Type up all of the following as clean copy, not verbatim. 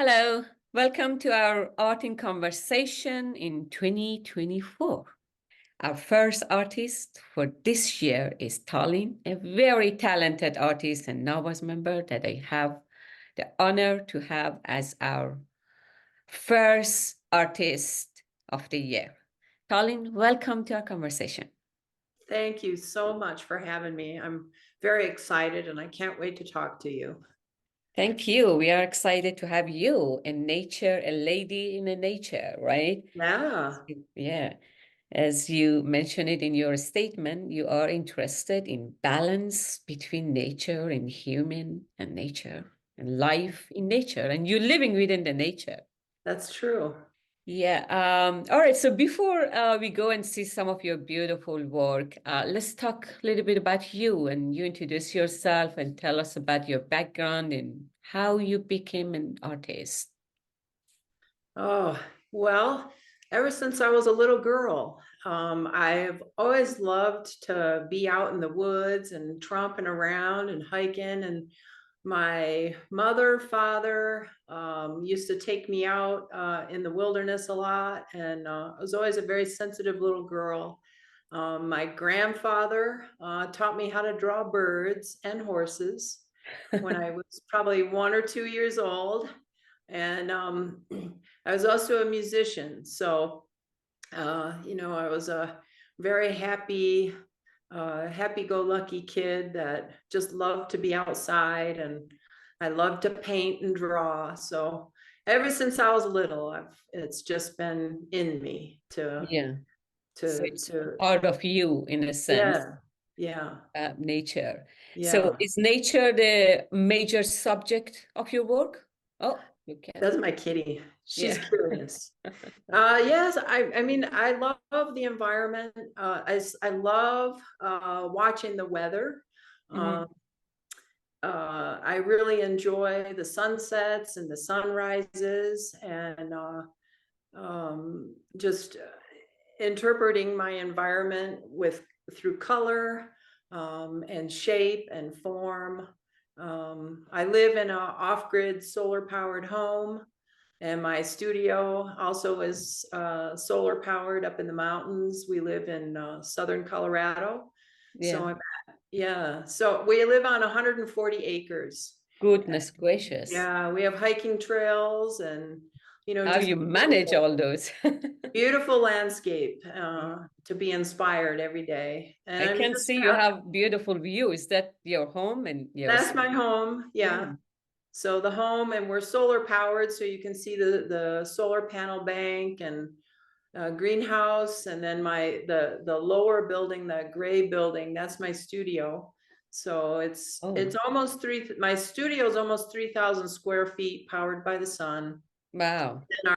Hello, welcome to our art in conversation in 2024. Our first artist for this year is T'Alyne, a very talented artist and Novas member that I have the honor to have as our first artist of the year. T'Alyne, welcome to our conversation. Thank you so much for having me. I'm very excited and I can't wait to talk to you. Thank you. We are excited to have you in nature, a lady in the nature, right? Yeah, Yeah. As you mentioned it in your statement, you are interested in balance between nature and human and nature and life in nature, and you're living within the nature. that's true. Yeah. All right. So before we go and see some of your beautiful work, let's talk a little bit about you and you introduce yourself and tell us about your background and how you became an artist. Oh, well, ever since I was a little girl, I've always loved to be out in the woods and tromping around and hiking. And my mother, father used to take me out in the wilderness a lot. And I was always a very sensitive little girl. My grandfather taught me how to draw birds and horses when I was probably 1 or 2 years old. And I was also a musician. So, I was a very happy-go-lucky kid that just loved to be outside, and I loved to paint and draw. So ever since I was little, it's just been in me Yeah. So it's to part of you in a sense. yeah, yeah, Nature. So yeah. is nature the major subject of your work? Oh, you can. That's my kitty. She's Yeah. curious. Yes, I mean, I love the environment. I love watching the weather. Mhm. Um, I really enjoy the sunsets and the sunrises, and just interpreting my environment through color and shape and form. I live in an off-grid solar-powered home, and my studio also is solar powered up in the mountains. We live in southern Colorado. Yeah. So yeah, so we live on 140 acres. Goodness gracious. Yeah, we have hiking trails and, How just you manage all those. beautiful landscape to be inspired every day. And I I'm can just see you have beautiful view. Is that your home and your That's my home. yeah. Yeah. So the home, and we're solar powered, so you can see the solar panel bank and greenhouse, and then the lower building, the gray building, that's my studio. So it's Oh, almost my studio is almost 3,000 square feet, powered by the sun. wow. And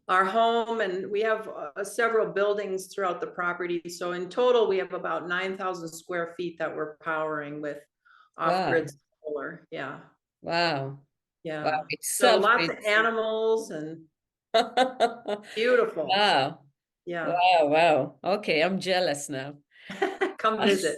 our home, and we have several buildings throughout the property. So in total, we have about 9,000 square feet that we're powering with Wow. off-grid solar. Yeah, Wow. Wow. yeah. So Itself lots of is animals and beautiful. wow. Yeah. Wow. Wow. Okay, I'm jealous now. Come visit.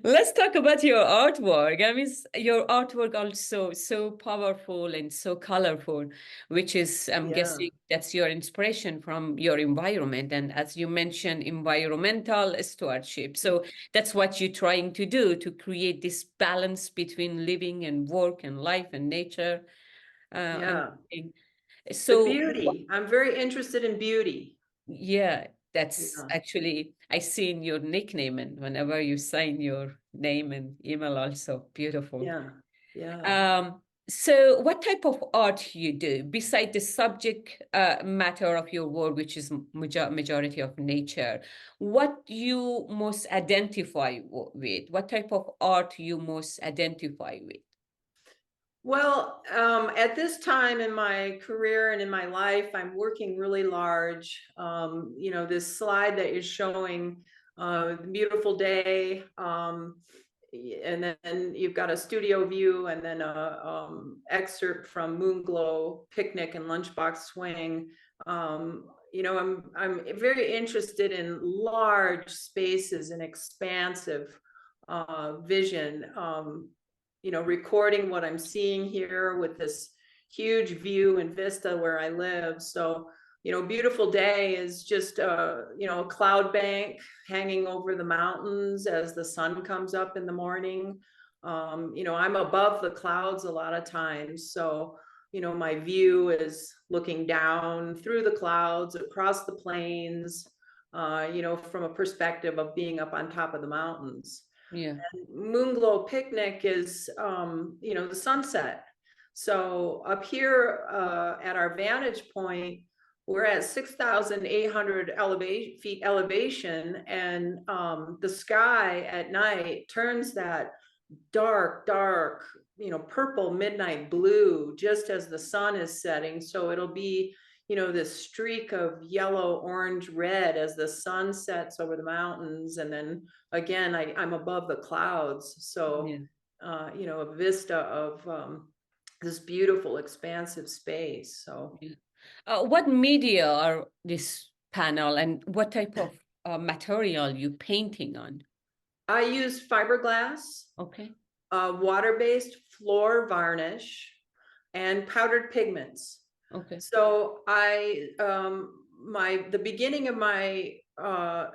Let's talk about your artwork. I mean, your artwork also so powerful and so colorful, which is, I'm Yeah. guessing that's your inspiration from your environment. And as you mentioned, environmental stewardship. So that's what you're trying to do to create this balance between living and work and life and nature. Yeah. Amazing. The So, beauty. I'm very interested in beauty. yeah, that's Yeah. actually, I see in your nickname and whenever you sign your name and email also, beautiful. Yeah. Yeah. Um, so what type of art you do beside the subject matter of your work, which is majority of nature, what you most identify with? What type of art you most identify with? Well, at this time in my career and in my life, I'm working really large. This slide that you're showing, beautiful day, and then you've got a studio view, and then a excerpt from Moonglow Picnic and Lunchbox Swing. I'm very interested in large spaces and expansive vision. recording what I'm seeing here with this huge view and vista where I live. So, beautiful day is just a cloud bank hanging over the mountains as the sun comes up in the morning. I'm above the clouds a lot of times. So, my view is looking down through the clouds across the plains, from a perspective of being up on top of the mountains. Yeah. Moonglow picnic is the sunset. So up here at our vantage point, we're at 6,800 feet elevation, and the sky at night turns that dark, purple midnight blue just as the sun is setting. So it'll be, this streak of yellow, orange, red as the sun sets over the mountains. And then again, I'm above the clouds. So, Yeah. A vista of this beautiful, expansive space. So, Yeah. What media are this panel, and what type of material you painting on? I use fiberglass, Okay. water-based floor varnish, and powdered pigments. Okay. So the beginning of my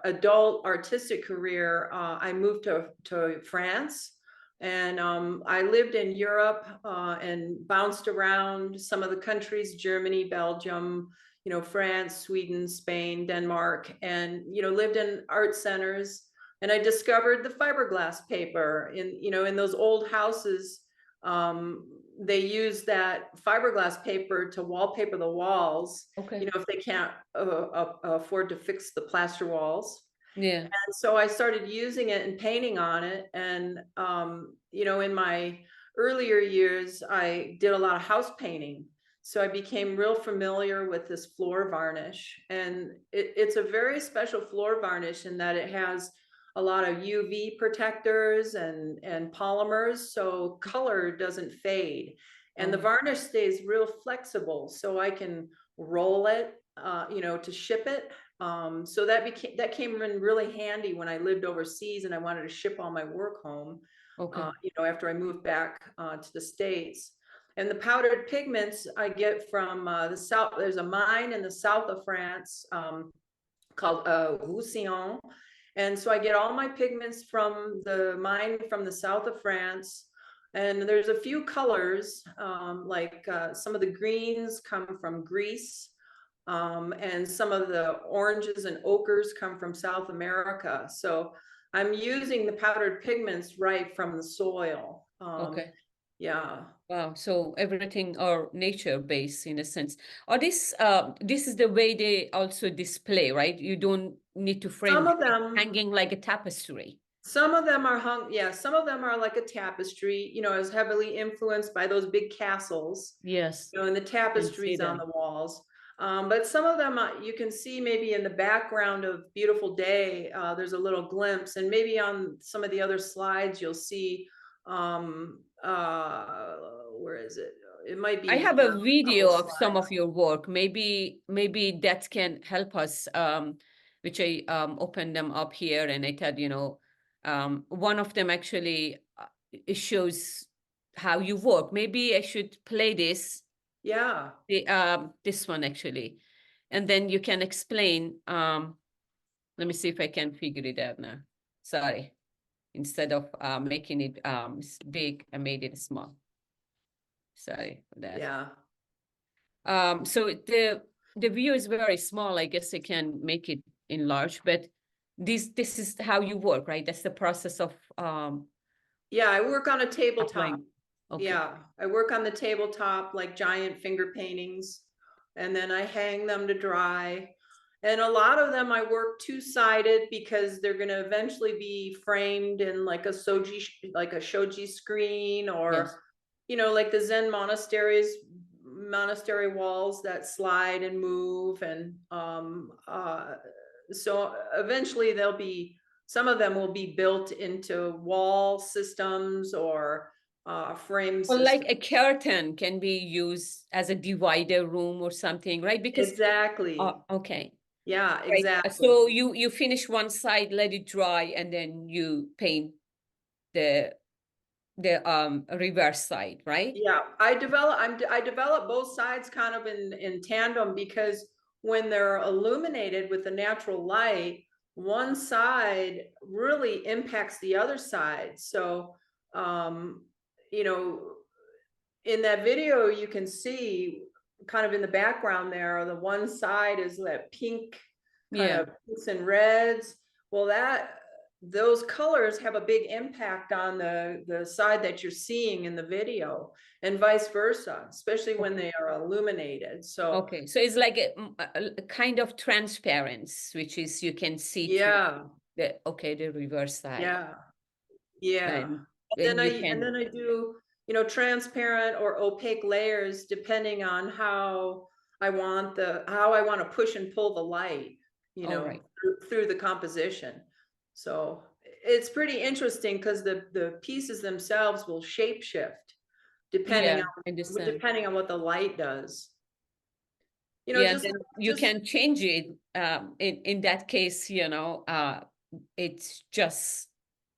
adult artistic career, I moved to France, and I lived in Europe and bounced around some of the countries: Germany, Belgium, France, Sweden, Spain, Denmark, and lived in art centers. And I discovered the fiberglass paper in those old houses. They use that fiberglass paper to wallpaper the walls, Okay. if they can't afford to fix the plaster walls. Yeah. And so I started using it and painting on it. And, in my earlier years, I did a lot of house painting. So I became real familiar with this floor varnish. And it's a very special floor varnish in that it has a lot of UV protectors and polymers, so color doesn't fade. And the Oh, varnish stays real flexible, so I can roll it, to ship it. So that came in really handy when I lived overseas and I wanted to ship all my work home, okay. after I moved back to the States. And the powdered pigments I get from the south. There's a mine in the south of France called Roussillon. And so I get all my pigments from the mine from the south of France. And there's a few colors, like some of the greens come from Greece, and some of the oranges and ochres come from South America. So I'm using the powdered pigments right from the soil. Okay. Yeah. Wow. So everything are nature based in a sense. Or this is the way they also display, right? You don't need to frame Some them, of them hanging like a tapestry. Some of them are hung, yeah, some of them are like a tapestry, is heavily influenced by those big castles, Yes. and the Can see tapestries on that. the walls. But some of them you can see maybe in the background of Beautiful Day, there's a little glimpse, and maybe on some of the other slides, you'll see, where is it? It might I be have a a couple video of some slides. of your work. Maybe that can help us, which I opened them up here and I thought, one of them actually it shows how you work. Maybe I should play Yeah, this one actually, and then you can explain. Let me see if I can figure it out now. Sorry, instead of making it big, I made it small. Sorry for that. yeah. So the view is very small. I guess I can make it enlarged, but this is how you work, right? That's the process of Yeah, I work on a tabletop. applying. Okay. Yeah, I work on the tabletop like giant finger paintings, and then I hang them to dry. And a lot of them I work two-sided because they're going to eventually be framed in like a shoji screen, Yes. or like the Zen monastery walls that slide and move. And so eventually some of them will be built into wall systems or frame Well, like systems. a curtain can be used as a divider room or something, right? Because Exactly. okay. Yeah, Right. exactly. So you finish one side, let it dry, and then you paint the the reverse side, right? Yeah, I develop both sides kind of in tandem, because when they're illuminated with the natural light, one side really impacts the other side. So, you know, in that video, you can see kind of in the background there, the one side is that pink kind Yeah. of pinks and reds. Well, those colors have a big impact on the side that you're seeing in the video, and vice versa, especially when Okay. they are illuminated. So Okay. So it's like a kind of transparency, which is you can see through yeah, the reverse side. yeah. Yeah. And And then you can, then I do, transparent or opaque layers depending on how I want to push and pull the light, all right. through the composition. So it's pretty interesting because the pieces themselves will shape shift Yeah, I understand. depending on what the light does. Yeah, Just then you just can change it. In that case, it's just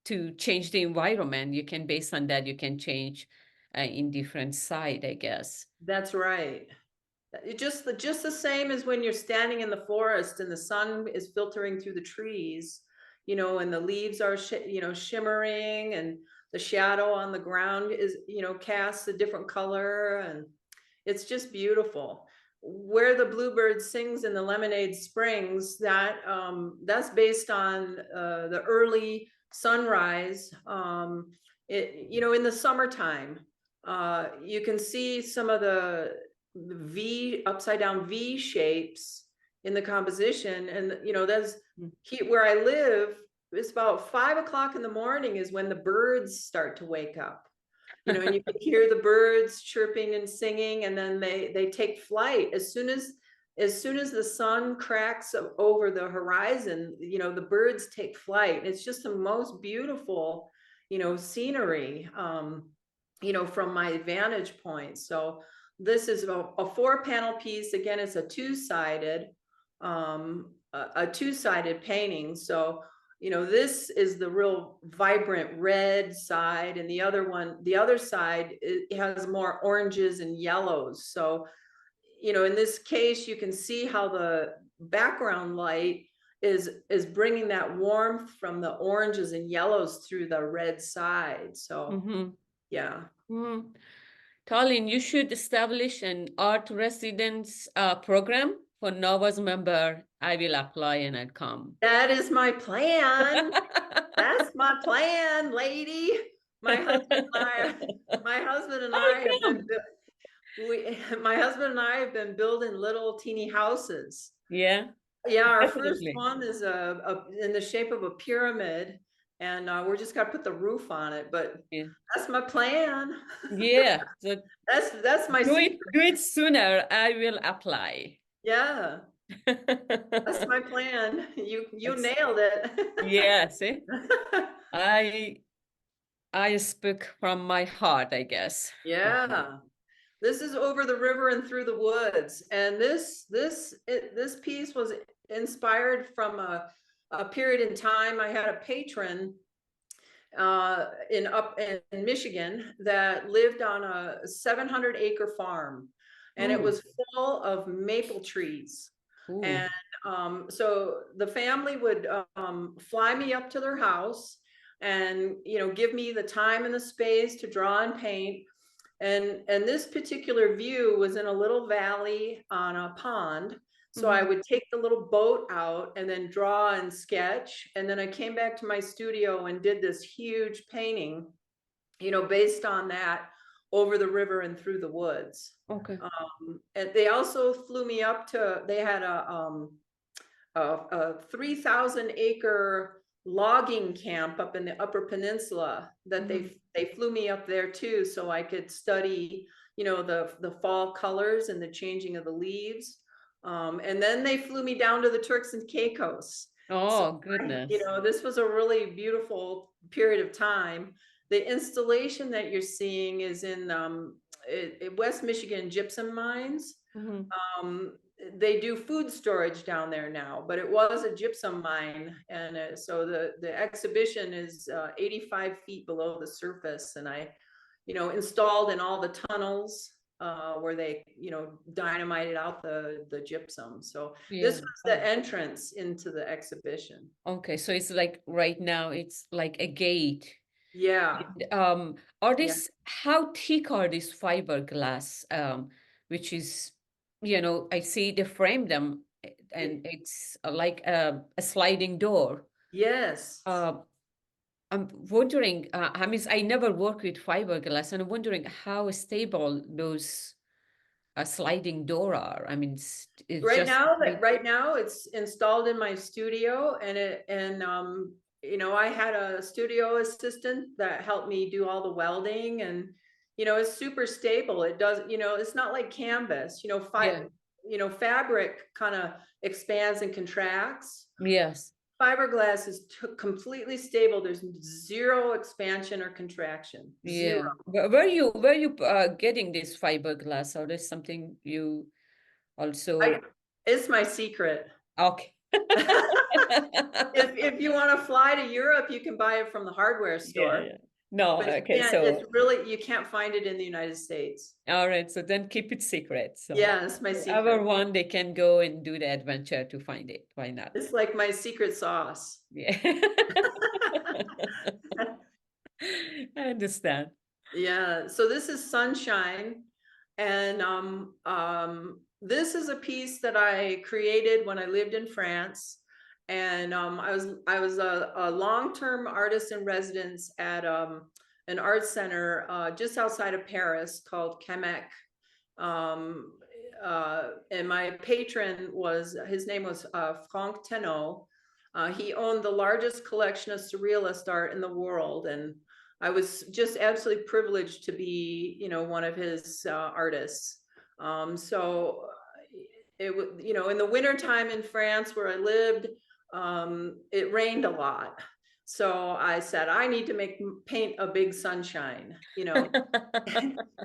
to change the environment. You can, based on that, you can change in different side, I guess. That's right. It just the same as when you're standing in the forest and the sun is filtering through the trees, and the leaves are shimmering, and the shadow on the ground is casts a different color, and it's just beautiful. Where the bluebird sings in the Lemonade Springs, that's based on the early sunrise. In the summertime, you can see some of the upside down V shapes in the composition, and that's where I live. It's about 5 o'clock in the morning is when the birds start to wake up. And you can hear the birds chirping and singing, and then they take flight as soon as the sun cracks over the horizon. The birds take flight. It's just the most beautiful, scenery, from my vantage point. So this is a 4-panel piece. Again, it's a two-sided painting. So this is the real vibrant red side, and the other side, it has more oranges and yellows. So in this case, you can see how the background light is bringing that warmth from the oranges and yellows through the red side. So yeah. T'Alyne, you should establish an art residence program for Nova's member. I will apply and I'll come. That is my plan. That's my plan, lady. My husband and I, my husband and I have been, Come. my husband and I have been building little teeny houses. Yeah, Yeah, our first definitely. one is in the shape of a pyramid, and we're just got to put the roof on it. But Yeah. that's my plan. Yeah. So That's my do secret. it sooner. I will apply. Yeah, that's my plan. You That's, nailed it. yeah, see, I I spoke from my heart, I guess. Yeah. This is Over the River and Through the Woods, and this piece was inspired from a period in time. I had a patron in Michigan that lived on a 700-acre farm, and it Ooh, was full of maple trees. ooh. And so the family would fly me up to their house, and give me the time and the space to draw and paint. And this particular view was in a little valley on a pond. So I would take the little boat out and then draw and sketch. And then I came back to my studio and did this huge painting, based on that, Over the River and Through the Woods. Okay. And they also flew me up they had a 3,000-acre logging camp up in the Upper Peninsula that they flew me up there too, so I could study, the fall colors and the changing of the leaves. And then they flew me down to the Turks and Caicos. So, Oh, goodness. this was a really beautiful period of time. The installation that you're seeing is in West Michigan gypsum mines. Mhm. Um, they do food storage down there now, but it was a gypsum mine. And so the exhibition is 85 feet below the surface. And I, installed in all the tunnels where they, dynamited out the gypsum. So this Yeah. was the entrance into the exhibition. Okay, so it's like right now it's like a gate. Yeah. Are Yeah. this how thick are these fiberglass? Which is, I see they frame them and it's like a sliding door. Yes. Uh, I'm wondering, I mean, I never worked with fiberglass, and I'm wondering how stable those sliding door are. I mean, it's just Right now it's installed in my studio, and I had a studio assistant that helped me do all the welding, and it's super stable. It does, it's not like canvas, yeah, fabric kind of expands and contracts. yes. Fiberglass is completely stable. There's zero expansion or contraction. Zero. Yeah. Where you getting this fiberglass? Or is something you I, also it's my secret. okay? If you want to fly to Europe, you can buy it from the hardware Yeah, store. yeah. No, But okay, it's so really, you can't find it in the United States. all right, so then keep it secret. So Yeah, it's my whoever secret. one they can go and do the adventure to find it. Why not? It's like my secret sauce. Yeah. I understand. Yeah, so this is Sunshine. And this is a piece that I created when I lived in France. And I was a long-term artist in residence at an art center just outside of Paris called Camac. Um, and my patron his name was Franck Tenot. He owned the largest collection of surrealist art in the world, and I was just absolutely privileged to be, one of his artists. So it was, in the wintertime in France where I lived, it rained a lot. So I said, I need to paint a big sunshine, and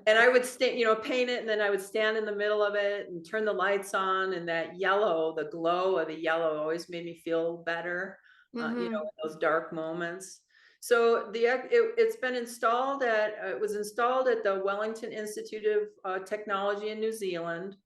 I would paint it, and then I would stand in the middle of it and turn the lights on, and that yellow, the glow of the yellow always made me feel better, in those dark moments. So it's been installed it was installed at the Wellington Institute of Technology in New Zealand.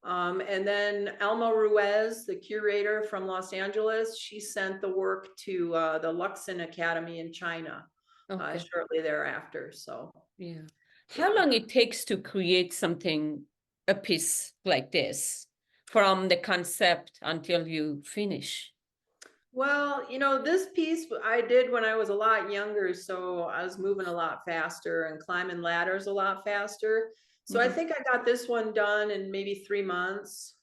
And then Alma Ruiz, the curator from Los Angeles, she sent the work to the Luxon Academy in China Okay. shortly thereafter. So Yeah. How yeah. long it takes to create something, a piece like this, from the concept until you finish? Well, this piece I did when I was a lot younger, so I was moving a lot faster and climbing ladders a lot faster. So I Mhm. think I got this one done in maybe 3 months.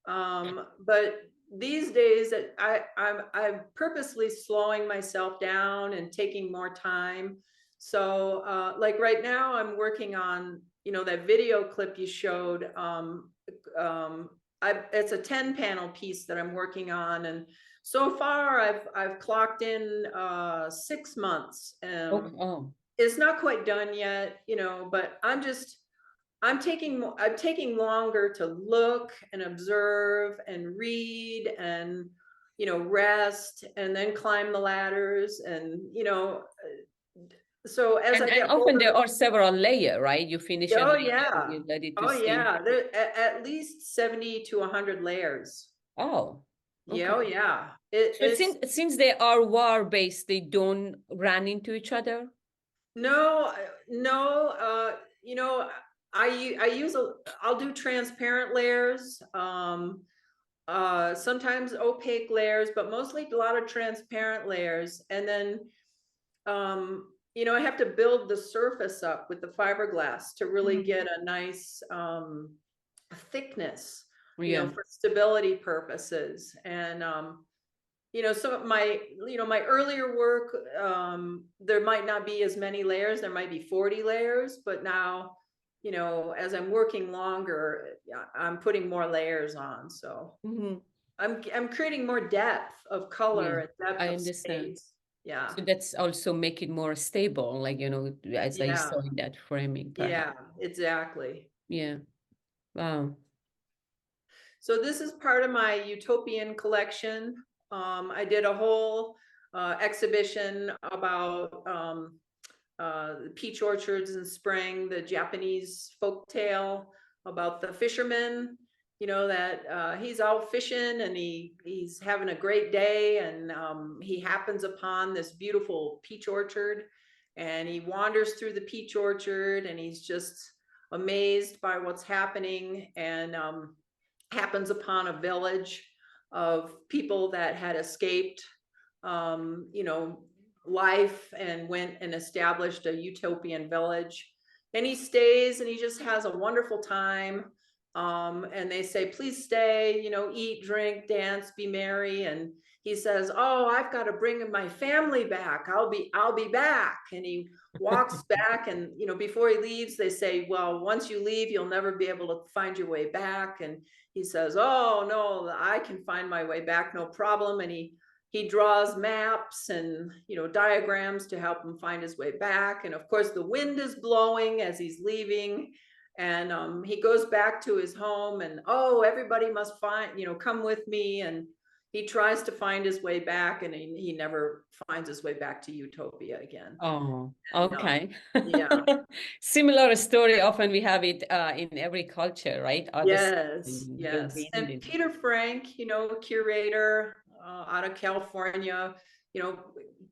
But these days that I'm purposely slowing myself down and taking more time. So like right now I'm working on, that video clip you showed. It's a 10 panel piece that I'm working on, and so far I've clocked in 6 months. Okay. Oh. It's not quite done yet, but I'm taking longer to look and observe and read and rest and then climb the ladders, and so as I And get often there older. are several layer, right? You finish a Oh layer, yeah. you let it to Oh sink. yeah, there at least 70 to 100 layers. Oh, Yeah, okay. oh yeah, So it's since they are war-based, they don't run into each other? no, no, I use I'll do transparent layers, sometimes opaque layers, but mostly a lot of transparent layers. And then I have to build the surface up with the fiberglass to really Mhm. get a nice thickness, Yeah. for stability purposes. And some of my earlier work, there might not be as many layers, there might be 40 layers, but now, as I'm working longer, I'm putting more layers on. So Mhm. I'm creating more depth of color Yeah, and depth I of understand. space. Yeah. So that's also make it more stable, like, as I Yeah. saw in that framing, perhaps. Yeah, exactly. Yeah. Wow. So this is part of my utopian collection. I did a whole exhibition about the peach orchards in spring, the Japanese folk tale about the fisherman, that he's out fishing and he's having a great day, and he happens upon this beautiful peach orchard, and he wanders through the peach orchard and he's just amazed by what's happening, and happens upon a village of people that had escaped life and went and established a utopian village. And he stays and he just has a wonderful time. And they say, please stay, eat, drink, dance, be merry. And he says, oh, I've got to bring my family back. I'll be back. And he walks back, and before he leaves, they say, well, once you leave, you'll never be able to find your way back. And he says, oh no, I can find my way back, no problem. And he draws maps and diagrams to help him find his way back. And of course the wind is blowing as he's leaving, and he goes back to his home, and oh, everybody must come with me. And he tries to find his way back, and he never finds his way back to utopia again. Oh, And, okay. yeah. Similar story. Often we have it in every culture, right? Yes, The yes. wind And is. Peter Frank, curator out of California,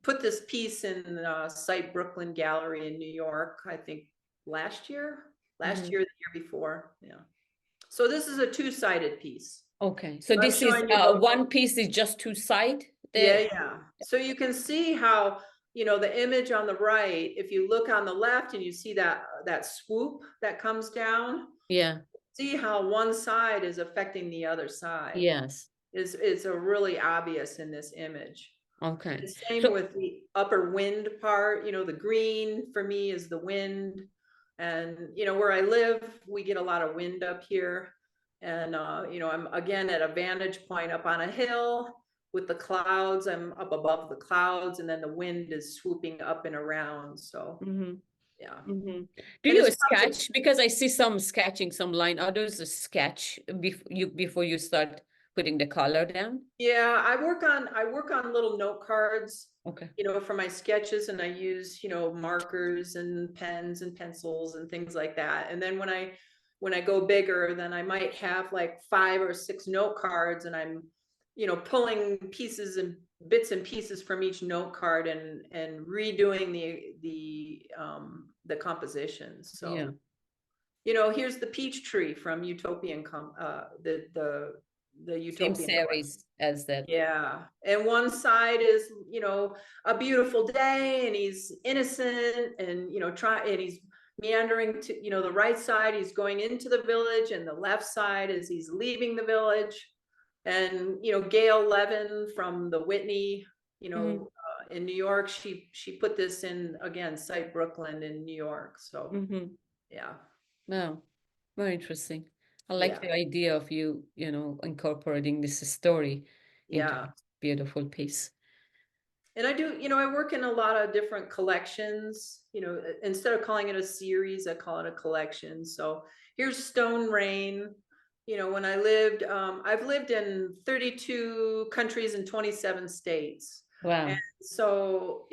put this piece in Site Brooklyn Gallery in New York, I think last year, the year before. Yeah. So this is a two-sided piece. Okay. So I'm this is showing you both. one piece is just two side. Yeah. So you can see how, the image on the right, if you look on the left and you see that swoop that comes down, Yeah. see how one side is affecting the other side. Yes. Is a really obvious in this image. Okay. The same with the upper wind part. The green for me is the wind, and where I live, we get a lot of wind up here, and I'm again at a vantage point up on a hill with the clouds. I'm up above the clouds, and then the wind is swooping up and around. So yeah. Do And you it's sketch? Because I see some sketching, some line. Others sketch before you start putting the color down. Yeah, I work on little note cards, Okay. for my sketches, and I use, markers and pens and pencils and things like that. And then when I go bigger, then I might have like 5 or 6 note cards, and I'm, pulling pieces and bits and pieces from each note card and redoing the composition. So, Yeah. Here's the peach tree from Utopian the Same Utopian collection. series as that. Yeah. And one side is, a beautiful day, and he's innocent, and, and he's meandering to, the right side, he's going into the village, and the left side is he's leaving the village. And, Gail Levin from the Whitney, in New York, she put this in, again, Site Brooklyn in New York. So, yeah. No, very interesting. I like the idea of you incorporating this story into this beautiful piece. And I do, I work in a lot of different collections, instead of calling it a series, I call it a collection. So here's Stone Rain. When I've lived in 32 countries and 27 states. Wow. And so,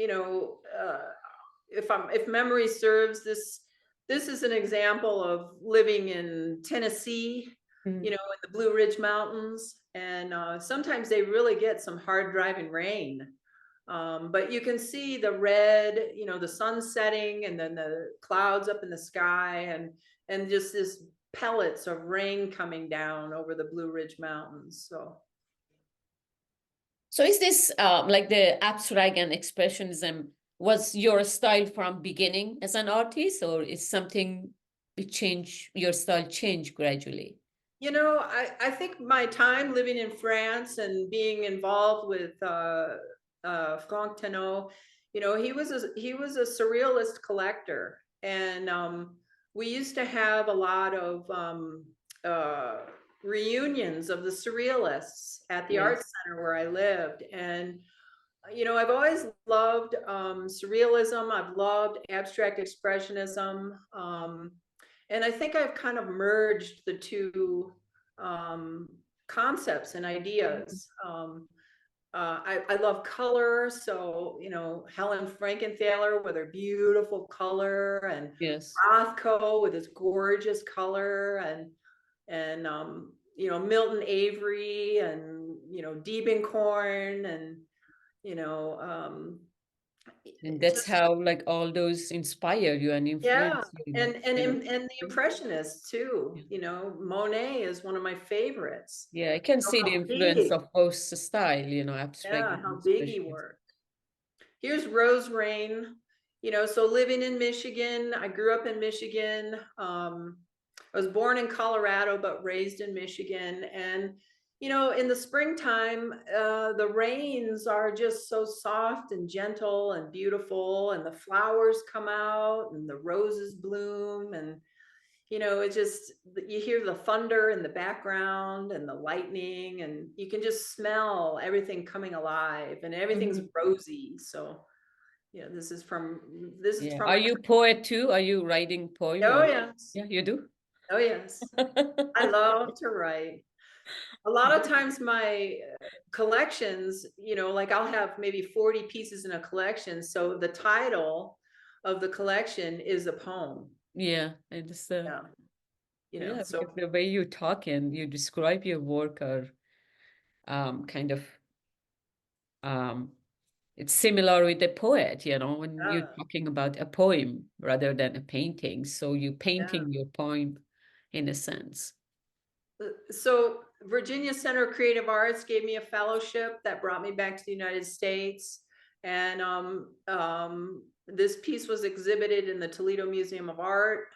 if memory serves, this is an example of living in Tennessee, in the Blue Ridge Mountains. And sometimes they really get some hard driving rain. But you can see the red, the sun setting, and then the clouds up in the sky, and just this pellets of rain coming down over the Blue Ridge Mountains. So is this like the abstract and expressionism was your style from beginning as an artist, or is something your style changed gradually? I think my time living in France and being involved with Franck Tenot, he was a surrealist collector, and we used to have a lot of reunions of the surrealists at the art center where I lived. And I've always loved surrealism. I've loved abstract expressionism, and I think I've kind of merged the two concepts and ideas. I love color, so Helen Frankenthaler with her beautiful color, and Yes. Rothko with his gorgeous color, and Milton Avery, and Diebenkorn, and you know um, And that's just how like all those inspire you and yeah, influence you, and and kind of. and and the Impressionists too. Monet is one of my favorites. Yeah, I can see the How influence big, of both style, abstract yeah, and how big he expressionist. worked. Here's Rose Rain. So living in Michigan, I grew up in Michigan. I was born in Colorado, but raised in Michigan. And, in the springtime, the rains are just so soft and gentle and beautiful, and the flowers come out and the roses bloom. And, it just, you hear the thunder in the background and the lightning, and you can just smell everything coming alive, and everything's Mhm. rosy. So, this is Yeah. from Are a, you poet too? Are you writing poem oh or? yes, Yeah, you do? oh yes. I love to write. A lot of times my collections, like I'll have maybe 40 pieces in a collection. So the title of the collection is a poem. Yeah, I just Yeah. yeah, So because the way you talk and you describe your work are kind of um it's similar with the poet, when you're yeah, talking about a poem rather than a painting. So you yeah. painting your poem in a sense. So Virginia Center of Creative Arts gave me a fellowship that brought me back to the United States. And this piece was exhibited in the Toledo Museum of Art.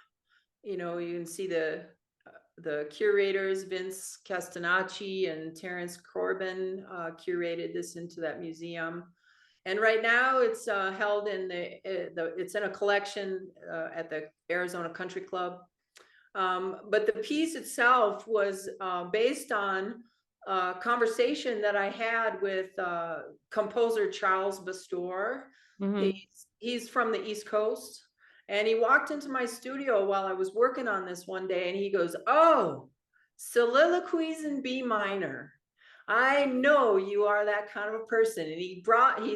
You can see the curators, Vince Castenacci and Terrence Corbin, curated this into that museum. And right now it's held in it's in a collection at the Arizona Country Club. But the piece itself was based on a conversation that I had with composer Charles Bastor. Hmm. He's from the East Coast, and he walked into my studio while I was working on this one day, and he goes, "Oh, soliloquies in B minor. I know you are that kind of a person." And he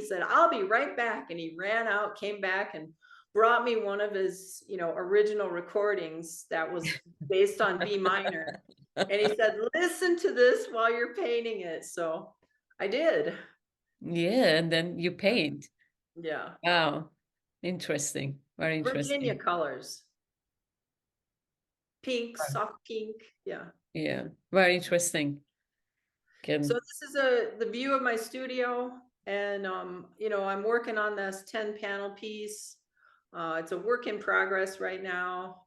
said, "I'll be right back." And he ran out, came back, and brought me one of his, original recordings that was based on B minor. And he said, "Listen to this while you're painting it." So I did. Yeah, and then you paint. Yeah. Wow. Interesting. Very Virginia interesting. colors, pink, soft pink. Yeah. Yeah, very interesting. So Can this is the view of my studio, and I'm working on this 10 panel piece. It's a work in progress right now.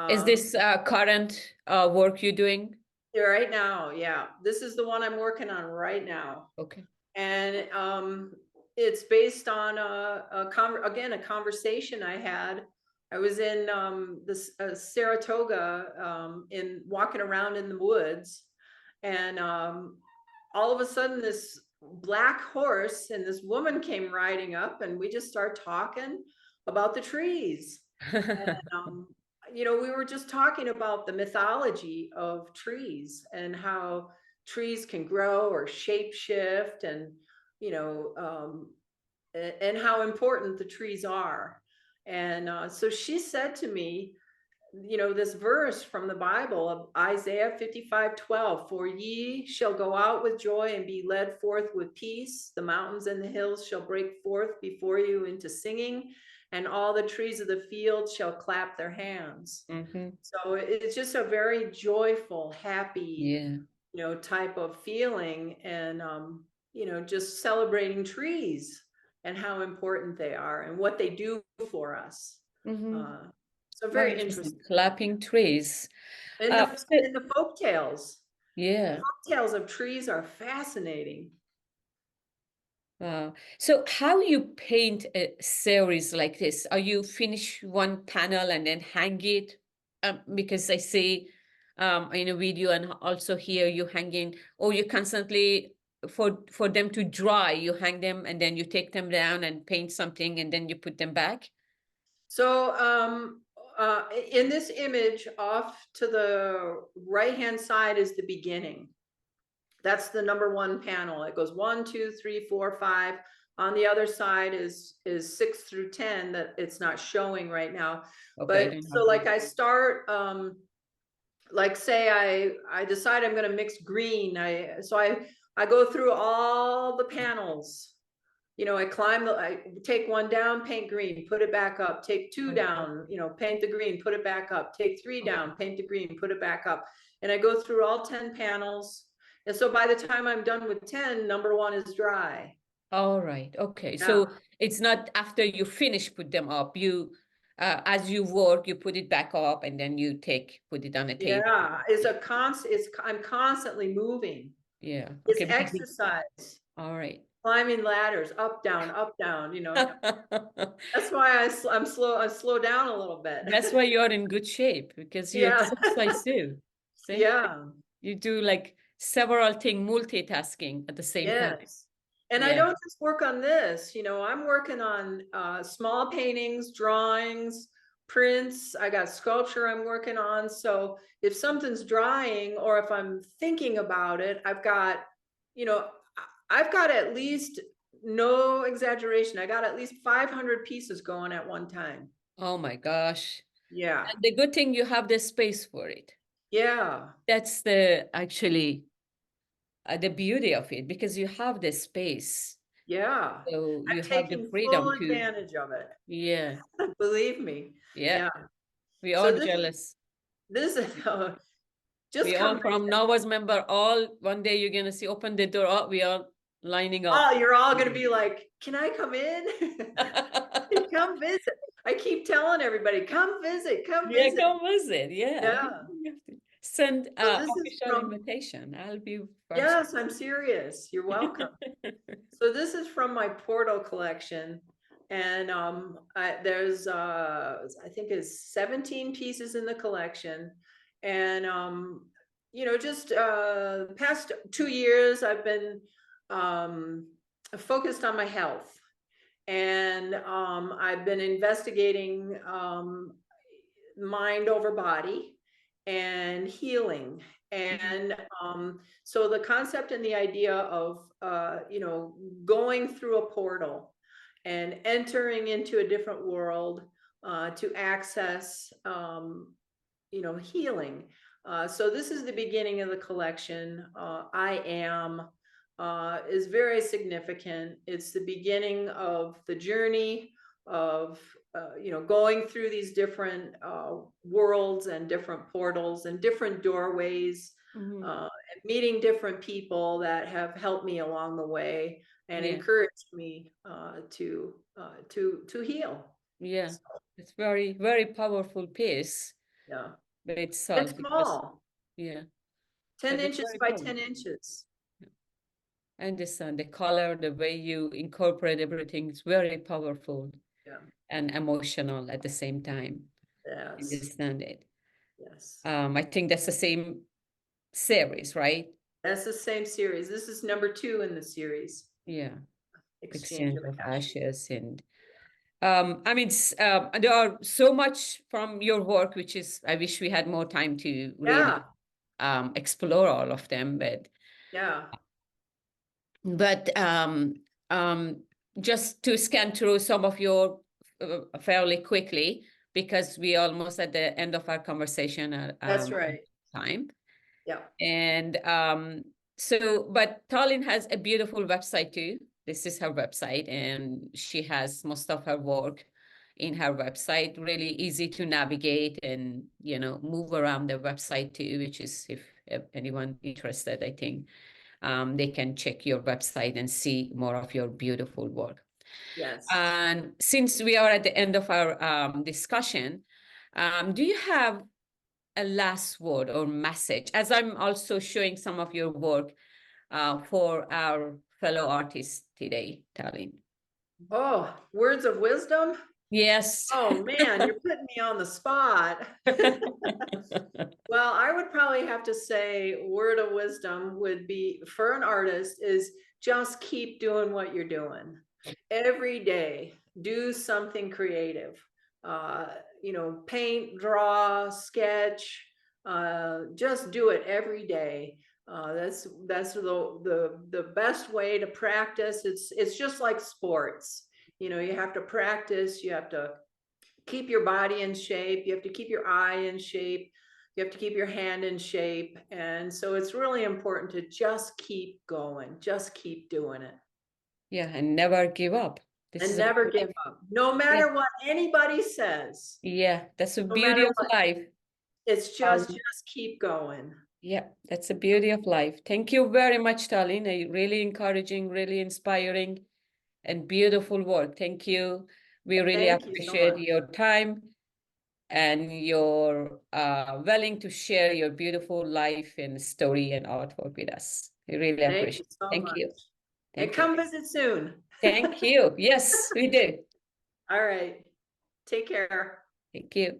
Is Um, this current work you're doing? right now, yeah, this is the one I'm working on right now. Okay. And it's based on a conversation I had. I was in this Saratoga, in walking around in the woods, and all of a sudden this black horse and this woman came riding up, and we just started talking about the trees. um, we were just talking about the mythology of trees, and how trees can grow or shape shift, and you know and how important the trees are. And so she said to me, this verse from the Bible of Isaiah 55:12, "For ye shall go out with joy and be led forth with peace. The mountains and the hills shall break forth before you into singing, and all the trees of the field shall clap their hands." Hmm. So it's just a very joyful, happy, Yeah. type of feeling. And, just celebrating trees and how important they are and what they do for us. Hmm. Uh, so Very very interesting. interesting. Clapping trees. And the So, and the folk tales. The yeah. folk tales of trees are fascinating. So how you paint a series like this? Are you finish one panel and then hang it? Because I see in a video and also here you hanging, or you constantly for them to dry, you hang them and then you take them down and paint something and then you put them back. So in this image off to the right-hand side is the beginning. That's the number 1 panel. It goes 1, 2, 3, 4, 5. On the other side is 6 through 10 that it's not showing right now. Okay, I But don't so have like that. I start, like say I decide I'm going to mix green. I go through all the panels. You know, I take 1 down, paint green, put it back up, take 2 Okay. down, you know, paint the green, put it back up, take 3 down, paint the green, put it back up. And I go through all 10 panels. And so by the time I'm done with 10, number 1 is dry. All right. Okay. Yeah. So it's not after you finish put them up. You, as you work, you put it back up and then you put it on a table. Yeah. I'm constantly moving. Yeah. It's Okay. exercise, All right. climbing ladders, up, down, you know. That's why I slow down a little bit. That's why you're in good shape because you Yeah. exercise too. See, Yeah. you do like several things, multitasking at the same time. Yes. And I Yeah. don't just work on this, you know, I'm working on small paintings, drawings, prints. I got sculpture I'm working on. So if something's drying or if I'm thinking about it, I've got, you know, I've got at least, no exaggeration, I got at least 500 pieces going at one time. Oh my gosh. Yeah. And the good thing you have the space for it. Yeah. That's the actually the beauty of it because you have the space. Yeah. So you I'm have the taking full freedom to, advantage of it. yeah, Believe me. yeah. Yeah. We So all jealous. this is just We all come from visit. Nova's member, all one day you're gonna see open the door, oh, we are lining up. Oh, you're all going to be like, can I come in? Come visit. I keep telling everybody, come visit, come Yeah, visit. come visit. Yeah. Yeah. You have to send So this is official from, invitation. I'll be first. yes, I'm serious. You're welcome. So this is from my Portal collection. And there's, I think it's 17 pieces in the collection. And, you know, just past 2 years, I've been focused on my health. And I've been investigating mind over body and healing. And so the concept and the idea of, you know, going through a portal and entering into a different world to access, you know, healing. So this is the beginning of the collection. I Am is very significant. It's the beginning of the journey of, you know, going through these different worlds and different portals and different doorways, and meeting different people that have helped me along the way and Yeah, encouraged me to heal. yeah. So, It's very, very powerful piece yeah. by And itself because, small, yeah, 10 but it's inches very by powerful. 10 inches. I understand the color, the way you incorporate everything is very powerful Yeah. and emotional at the same time. I Yes. understand it. Yes. I think that's the same series, right? That's the same series. This is number 2 in the series. Yeah, Exchange exchange of of Ashes. ashes and I mean, there are so much from your work, which is I wish we had more time to really Yeah. explore all of them, Yeah. but just to scan through some of your fairly quickly because we almost at the end of our conversation That's right. time. Yeah. And so, but T'Alyne has a beautiful website too. This is her website, and she has most of her work in her website. Really easy to navigate and move around the website too. Which is if anyone interested, I think they can check your website and see more of your beautiful work. Yes. And since we are at the end of our discussion, do you have a last word or message, as I'm also showing some of your work for our fellow artists today, T'Alyne? Oh, words of wisdom. Yes. Oh man, you're putting me on the spot. Well, I would probably have to say word of wisdom would be for an artist is just keep doing what you're doing. Every day, do something creative. paint, draw, sketch, just do it every day. That's the best way to practice. It's just like sports. You have to practice, you have to keep your body in shape, you have to keep your eye in shape, you have to keep your hand in shape. And so it's really important to just keep going, just keep doing it. Yeah, and never give up. This And is never give up, no matter what anybody says. yeah, that's the No beauty matter of what, life. it's just keep going. Yeah, that's the beauty of life. Thank you very much, T'Alyne. Really encouraging, really inspiring, and beautiful work. Thank you. We really Thank you so appreciate much. your time and your willing to share your beautiful life and story and artwork with us. We really Thank you appreciate it. so Thank much. you. And Thank you. come visit soon. Thank you. Yes, we did. All right. Take care. Thank you.